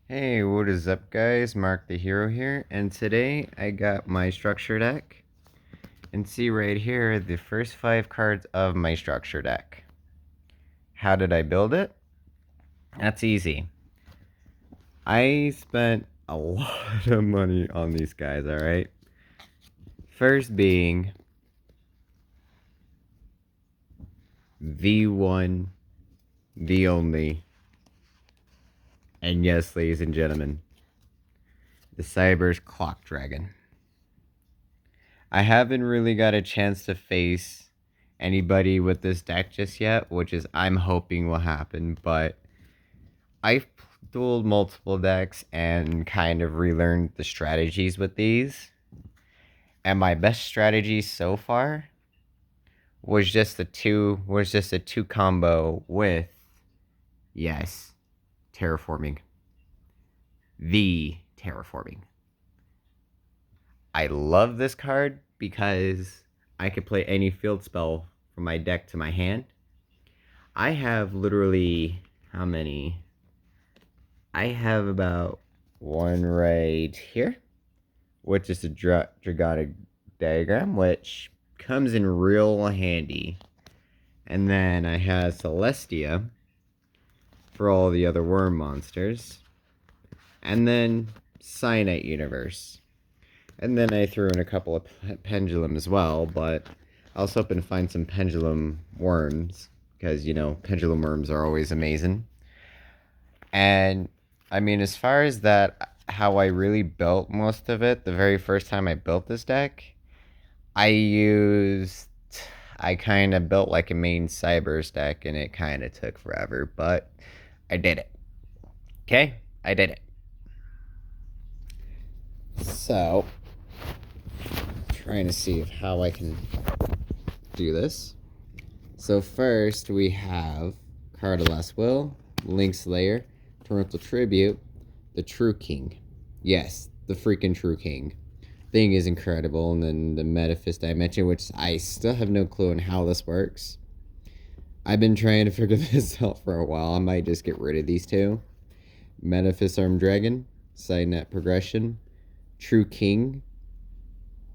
Hey, what is up, guys? Mark the Hero here, and today I got my structure deck. And see right here the first 5 cards of my structure deck. How did I build it? That's easy. I spent a lot of money on these guys, alright? First being the one, the only, and yes, ladies and gentlemen, the Cyber's Clock Dragon. I haven't really got a chance to face anybody with this deck just yet, which is I'm hoping will happen, but I've dueled multiple decks and kind of relearned the strategies with these. And my best strategy so far was just a two combo with, yes, terraforming. The terraforming. I love this card because I could play any field spell from my deck to my hand. I have literally, how many? I have about one right here, which is a Dragonic Diagram, which comes in real handy. And then I have Celestia for all the other worm monsters. And then Cyanite Universe. And then I threw in a couple of Pendulum as well, but I was hoping to find some Pendulum Worms, because, Pendulum Worms are always amazing. And, I mean, as far as that, how I really built most of it, the very first time I built this deck, I kind of built like a main Cybers deck, and it kind of took forever, but I did it. Okay? I did it. So, trying to see how I can do this. So first we have Card of Last Will, Link's Lair, Torrential Tribute, the True King. Yes, the freaking True King. Thing is incredible, and then the Metaphys Dimension, which I still have no clue on how this works. I've been trying to figure this out for a while. I might just get rid of these two. Metaphys Armed Dragon, Side Net Progression, True King.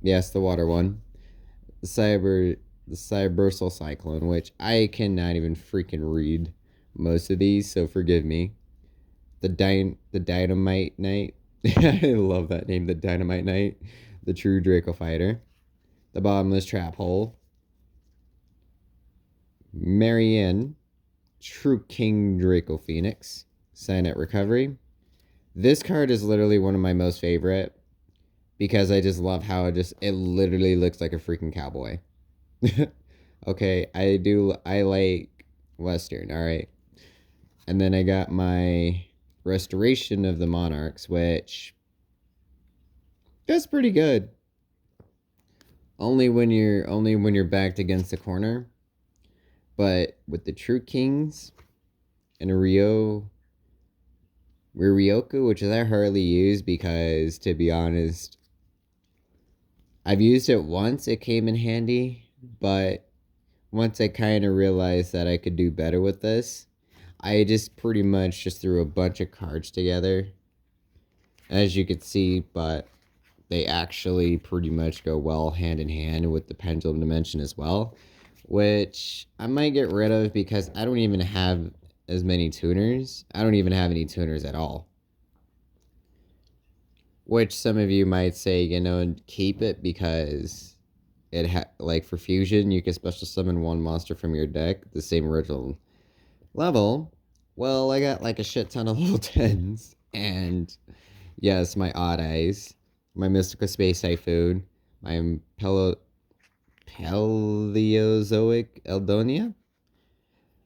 Yes, the water one. The Cybersal Cyclone, which I cannot even freaking read most of these, so forgive me. The Dynamite Knight. I love that name, the Dynamite Knight. The True Draco Fighter. The Bottomless Trap Hole. Marianne. True King Draco Phoenix. Signet Recovery. This card is literally one of my most favorite, because I just love how it literally looks like a freaking cowboy. Okay, I like Western, alright. And then I got my Restoration of the Monarchs, which that's pretty good. Only when you're backed against the corner. But with the True Kings and a Ryoku, which I hardly use because, to be honest, I've used it once, it came in handy, but once I kind of realized that I could do better with this, I just pretty much just threw a bunch of cards together, as you could see, but they actually pretty much go well hand in hand with the Pendulum Dimension as well, which I might get rid of because I don't even have as many tuners. I don't even have any tuners at all. Which some of you might say, keep it because like for fusion, you can special summon one monster from your deck, the same original level. Well, I got like a shit ton of level 10s, and yes, my Odd Eyes, my Mystical Space Typhoon, my Paleozoic Eldonia,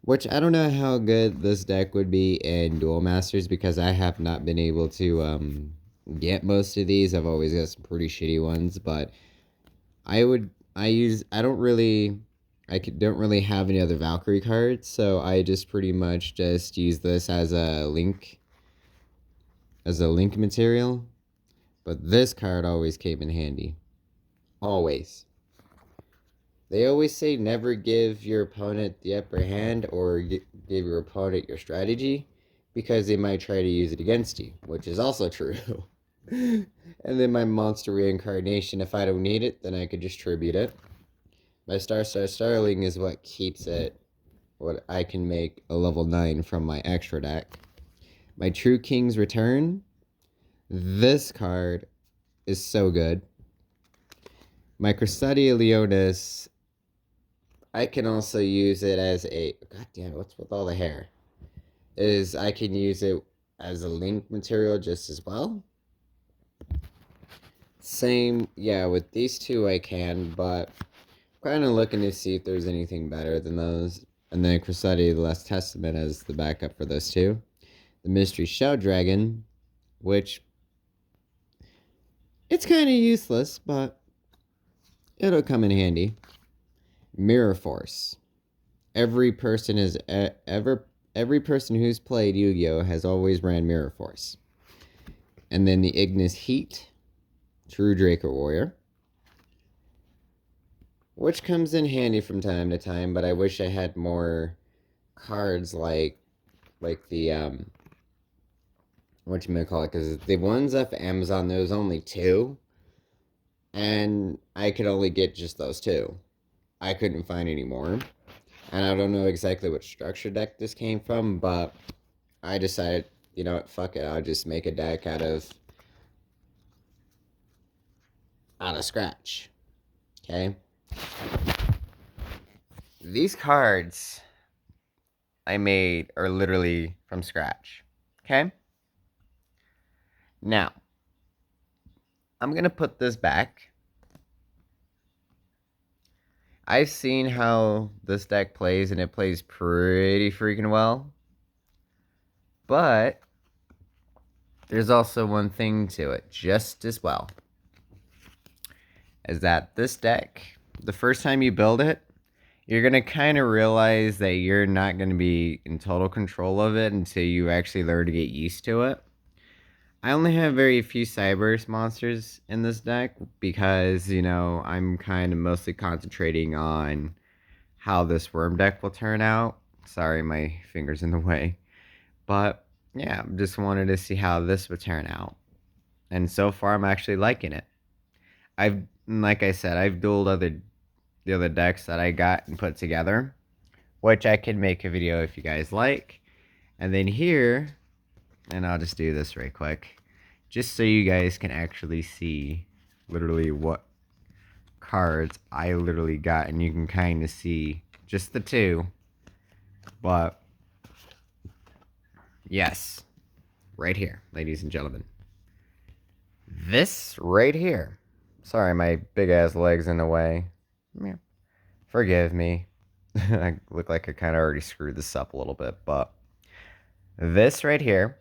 which I don't know how good this deck would be in Duel Masters because I have not been able to get most of these. I've always got some pretty shitty ones, but I don't really have any other Valkyrie cards, so I just pretty much just use this as a link material. But this card always came in handy. Always. They always say never give your opponent the upper hand or give your opponent your strategy, because they might try to use it against you, which is also true. And then my monster reincarnation, if I don't need it, then I could just tribute it. My Starling is what keeps it, what I can make a level 9 from my extra deck. My True King's Return. This card is so good. My Crusadia Leonis, I can also use it as a... God damn it, what's with all the hair? Is I can use it as a link material just as well. Same, yeah, with these two I can, but I'm kind of looking to see if there's anything better than those. And then Crusadia the Last Testament as the backup for those two. The Mystery Shell Dragon, which it's kind of useless, but it'll come in handy. Mirror Force. Every person who's played Yu-Gi-Oh has always ran Mirror Force. And then the Ignis Heat, True Draco Warrior, which comes in handy from time to time, but I wish I had more cards like the whatchamacallit, because the ones off Amazon, there's only 2, and I could only get just those 2. I couldn't find any more, and I don't know exactly what structure deck this came from, but I decided, you know what, fuck it, I'll just make a deck out of scratch. Okay? These cards I made are literally from scratch. Okay? Now, I'm going to put this back. I've seen how this deck plays, and it plays pretty freaking well. But there's also one thing to it, just as well. Is that this deck, the first time you build it, you're going to kind of realize that you're not going to be in total control of it until you actually learn to get used to it. I only have very few Cyberse monsters in this deck because, you know, I'm kind of mostly concentrating on how this worm deck will turn out. Sorry, my finger's in the way. But, yeah, just wanted to see how this would turn out. And so far, I'm actually liking it. Like I said, I've dueled the other decks that I got and put together, which I can make a video if you guys like. And then here, and I'll just do this right quick, just so you guys can actually see literally what cards I literally got, and you can kind of see just the 2. But yes, right here, ladies and gentlemen, this right here. Sorry, my big ass legs in the way. Forgive me. I look like I kind of already screwed this up a little bit, but this right here.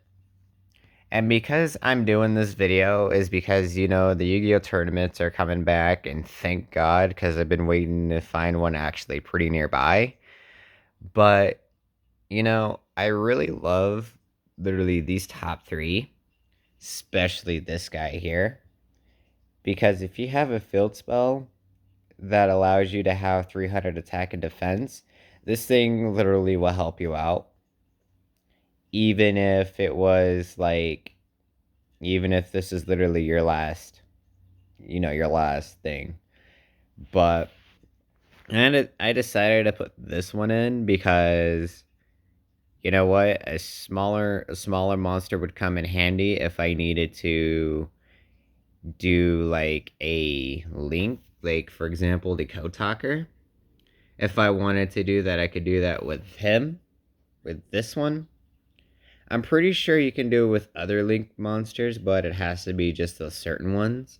And because I'm doing this video is because, you know, the Yu-Gi-Oh! Tournaments are coming back, and thank God, because I've been waiting to find one actually pretty nearby. But, you know, I really love literally these top 3, especially this guy here. Because if you have a field spell that allows you to have 300 attack and defense, this thing literally will help you out. Even if it was like, even if this is literally your last, you know, your last thing. But, and I decided to put this one in because, you know what, a smaller monster would come in handy if I needed to do like a link, like for example the Kotaker. If I wanted to do that, I could do that with him, with this one. I'm pretty sure you can do it with other link monsters, but it has to be just those certain ones.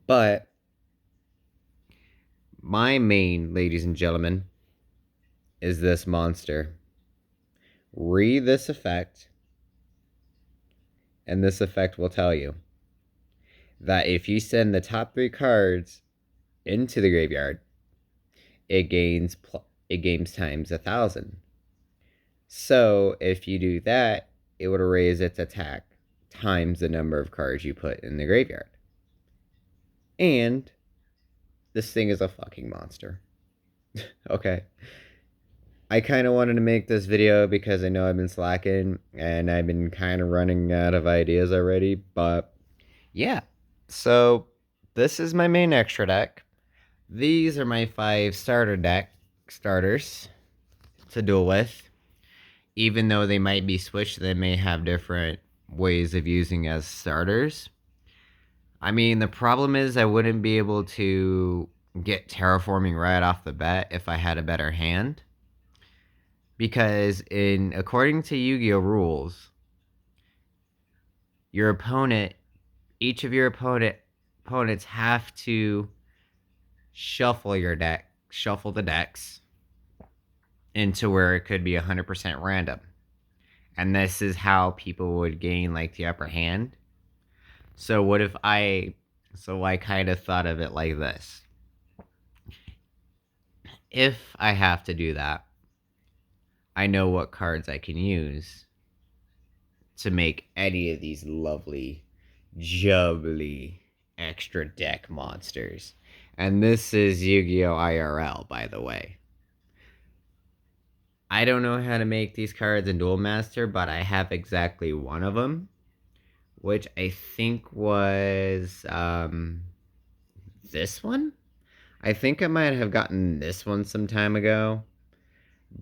But my main, ladies and gentlemen, is this monster. Read this effect, and this effect will tell you that if you send the top 3 cards into the graveyard, it gains times 1,000. So if you do that, it would raise its attack times the number of cards you put in the graveyard. And this thing is a fucking monster. Okay. I kind of wanted to make this video because I know I've been slacking and I've been kind of running out of ideas already, but yeah. So this is my main extra deck. These are my 5 starters to duel with. Even though they might be switched, they may have different ways of using as starters. I mean, the problem is I wouldn't be able to get terraforming right off the bat if I had a better hand. Because according to Yu-Gi-Oh rules, your opponent, each of your opponents have to shuffle the decks into where it could be 100% random. And this is how people would gain like the upper hand. So I kind of thought of it like this. If I have to do that, I know what cards I can use to make any of these lovely, jubbly extra deck monsters. And this is Yu-Gi-Oh! IRL, by the way. I don't know how to make these cards in Duel Master, but I have exactly one of them, which I think was this one? I think I might have gotten this one some time ago.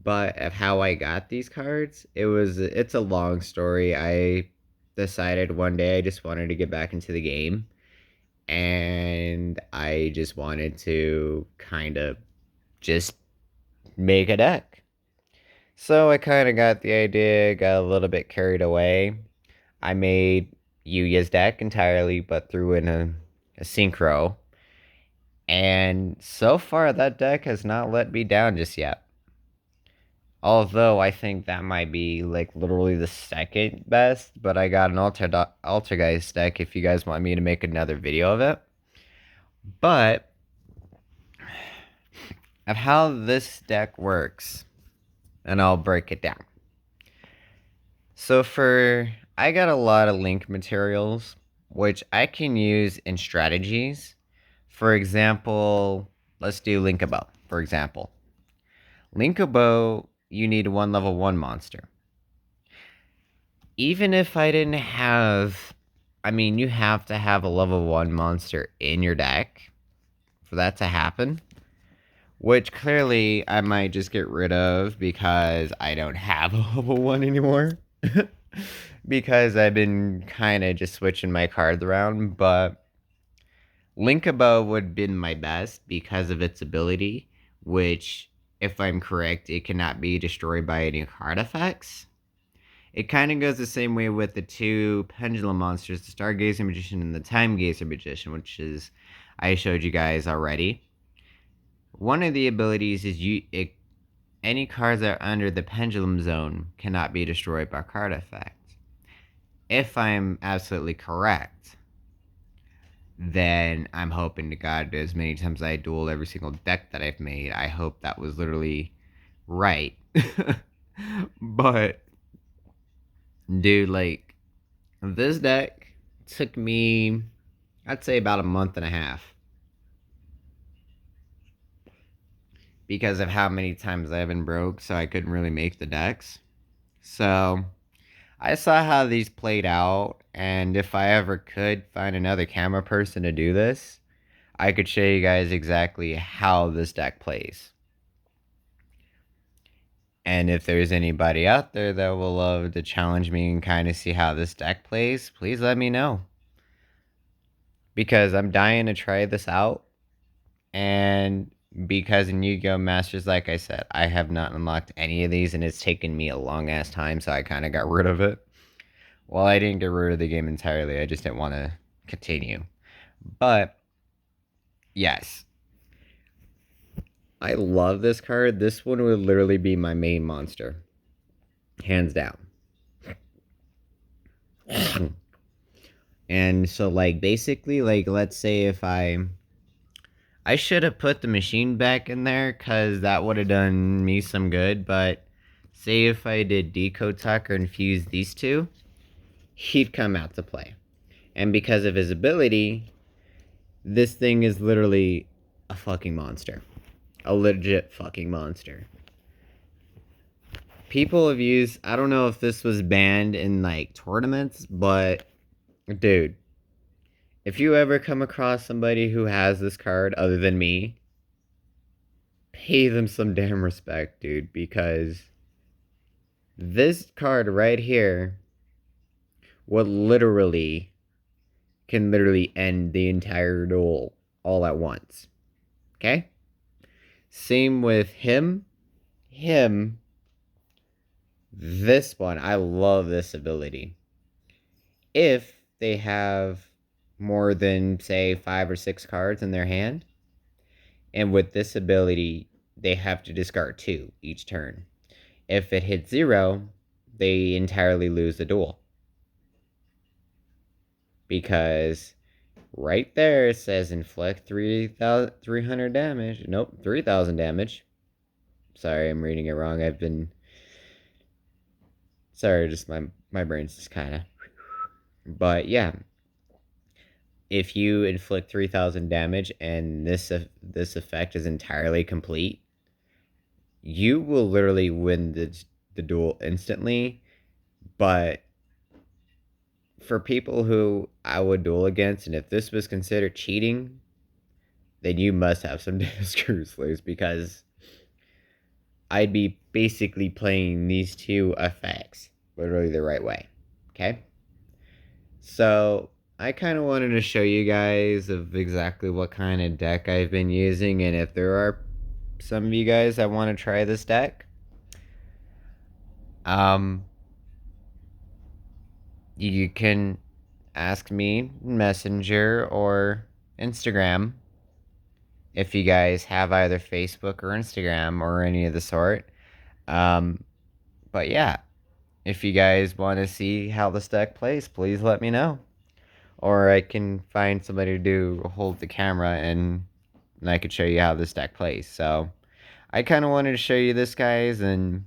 But of how I got these cards, it's a long story. I decided one day I just wanted to get back into the game, and I just wanted to kind of just make a deck. So I kind of got the idea, got a little bit carried away. I made Yuya's deck entirely, but threw in a synchro. And so far, that deck has not let me down just yet. Although I think that might be like literally the second best, but I got an Altergeist deck if you guys want me to make another video of it. But of how this deck works, and I'll break it down. So I got a lot of link materials, which I can use in strategies. For example, let's do Linkabo, for example. Linkabo, you need one level 1 monster. Even if I didn't have... I mean, you have to have a level 1 monster in your deck for that to happen. Which clearly I might just get rid of because I don't have a level 1 anymore. Because I've been kind of just switching my cards around. But Linkabo would have been my best because of its ability, which, if I'm correct, it cannot be destroyed by any card effects. It kind of goes the same way with the 2 pendulum monsters, the Stargazer Magician and the Time Gazer Magician, which is I showed you guys already. One of the abilities is any cards that are under the pendulum zone cannot be destroyed by card effects. If I'm absolutely correct, then I'm hoping to God, as many times I duel every single deck that I've made, I hope that was literally right. But, dude, like, this deck took me, I'd say, about a month and a half. Because of how many times I've been broke, so I couldn't really make the decks. So, I saw how these played out, and if I ever could find another camera person to do this, I could show you guys exactly how this deck plays. And if there's anybody out there that will love to challenge me and kind of see how this deck plays, please let me know. Because I'm dying to try this out. And because in Yu-Gi-Oh! Masters, like I said, I have not unlocked any of these, and it's taken me a long-ass time, so I kind of got rid of it. Well, I didn't get rid of the game entirely, I just didn't want to continue. But, yes. I love this card. This one would literally be my main monster. Hands down. And so, like, basically, like, let's say if I should have put the machine back in there, because that would have done me some good, but say if I did Decode Talk or infuse these two, he'd come out to play. And because of his ability, this thing is literally a fucking monster. A legit fucking monster. People have used, I don't know if this was banned in like tournaments, but dude, if you ever come across somebody who has this card other than me, pay them some damn respect, dude, because this card right here would literally can literally end the entire duel all at once. Okay? Same with him, this one, I love this ability. If they have more than, say, 5 or 6 cards in their hand, and with this ability, they have to discard 2 each turn. If it hits 0, they entirely lose the duel. Because right there it says inflict 300 damage. Nope, 3,000 damage. Sorry, I'm reading it wrong. Sorry, just my brain's just kind of. But yeah, if you inflict 3,000 damage and this effect is entirely complete, you will literally win the duel instantly. But for people who I would duel against, and if this was considered cheating, then you must have some damn screws loose, because I'd be basically playing these 2 effects literally the right way. Okay? So I kind of wanted to show you guys of exactly what kind of deck I've been using, and if there are some of you guys that want to try this deck, you can ask me Messenger or Instagram if you guys have either Facebook or Instagram or any of the sort. But yeah, if you guys want to see how this deck plays, please let me know. Or I can find somebody to hold the camera and I could show you how this deck plays. So I kind of wanted to show you this, guys, and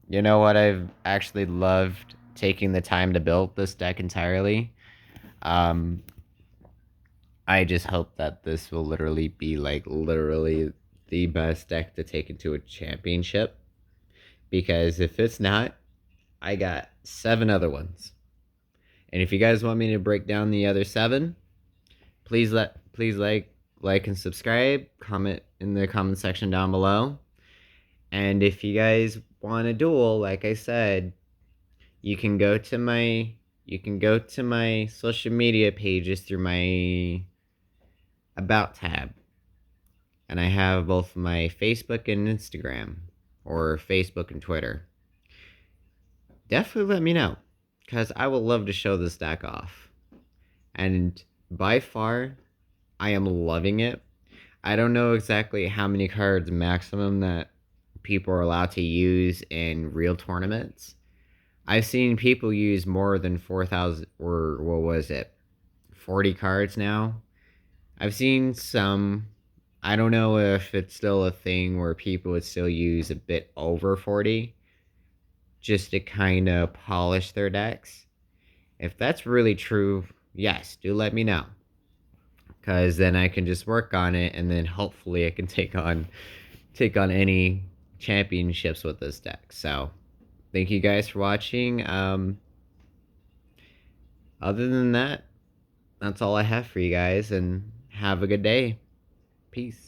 you know what? I've actually loved taking the time to build this deck entirely. Um, I just hope that this will literally be like literally the best deck to take into a championship. Because if it's not, I got 7 other ones. And if you guys want me to break down the other 7, please like and subscribe, comment in the comment section down below. And if you guys want a duel, like I said, you can go to my social media pages through my about tab. And I have both my Facebook and Instagram, or Facebook and Twitter. Definitely let me know, because I would love to show this deck off. And by far, I am loving it. I don't know exactly how many cards maximum that people are allowed to use in real tournaments. I've seen people use more than 4,000, or what was it, 40 cards now. I've seen some. I don't know if it's still a thing where people would still use a bit over 40 just to kind of polish their decks. If that's really true, yes, do let me know. Because then I can just work on it, and then hopefully I can take on any championships with this deck. So thank you guys for watching. Other than that, that's all I have for you guys, and have a good day. Peace.